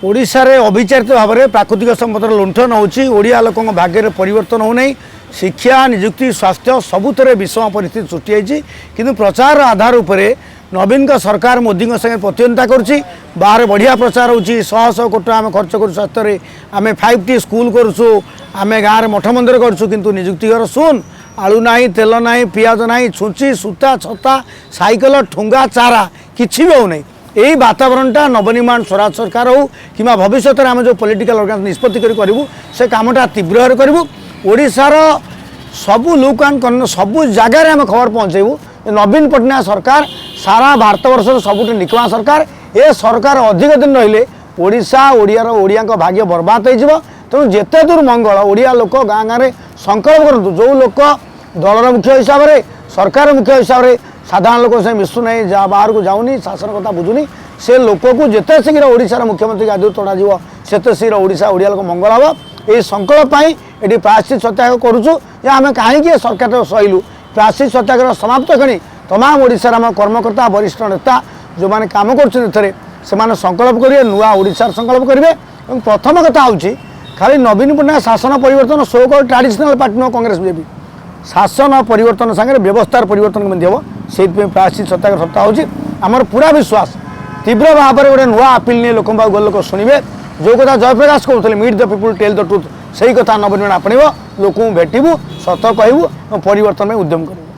ओडिशा रे अविचारित भाव में प्राकृतिक संपदर लुंठन होड़िया लोक भाग्य परिवर्तन होना शिक्षा निजुक्ति स्वास्थ्य सबुतर विषम परिस्थिति सृष्टि होती किंतु प्रचार आधार उपर नवीन का सरकार मोदी संगे प्रतिद्वंदिता करुच्ची बाहर बढ़िया प्रचार होची शह शह कोटी आम खर्च कर स्वास्थ्य आम 5T स्कूल करुचु आम गाँव में मठ मंदिर करुचु किंतु निजुक्ति घर शून आलू ना तेल ना पियाज ना छुंची सूता छता साइकेल ठुंगा चारा किसी भी होना यही वातावरणटा नवनिर्माण स्वराज सरकार हो कि भविष्य में आम जो पॉलिटिकल ऑर्गेनाइजेशन निष्पत्ति करूँ से कमटा तीव्र करूँ ओडिशार सबू लुक एंड कन सबू जगार आम खबर पहुँचेबू नवीन पट्टनायक सरकार सारा भारत वर्ष सबुठ निकमा सरकार ए सरकार अधिक दिन रहिले ओडिशा ओडिया भाग्य बर्बाद हो तेणु जिते दूर मंगल ओडिया लोक गाँ गाँव में संकल्प करूँ जो लोक दलर मुख्य हिसाब से सरकार मुख्य हिसाब से साधारण लोक से मिशु ना जा बाहर को जाऊनी शासन कथा बुझुनी से लोक को जिते शीघ्र ओडिशार मुख्यमंत्री गादी तड़ाव सेते शीघ्र ओडिशा ओडिया लोक मंगल हम ये संकल्प ये प्रायश्चित सत्याग्रह करुचु आम कहीं सरकार सहिलु प्रायश्चित सत्याग्रह समाप्त करी तमाम ओडिशार आम कर्मकर्ता वरिष्ठ नेता जो मैंने काम कर संकल्प करेंगे नुआ ओडिशार संकल्प करेंगे प्रथम कथा हूँ खाली नवीन पट्टनायक शासन परिवर्तन सो कल ट्राडिशनल पार्टी नुह कांग्रेस बीजेपी शासन परिवर्तन सागर व्यवस्थार परिवर्तन हम से प्रायश्चित सत्याग्रह सप्ताह होची आमर पूरा विश्वास तीव्र भाव में गोटे नुआ आपिल नहीं लोक लोक शुणे जो कथा जयप्रकाश कहते meet the people tell the truth से ही कथा नवीन आपणव लोक भेटू सत कहूँ परिवर्तन में उद्यम करूँ।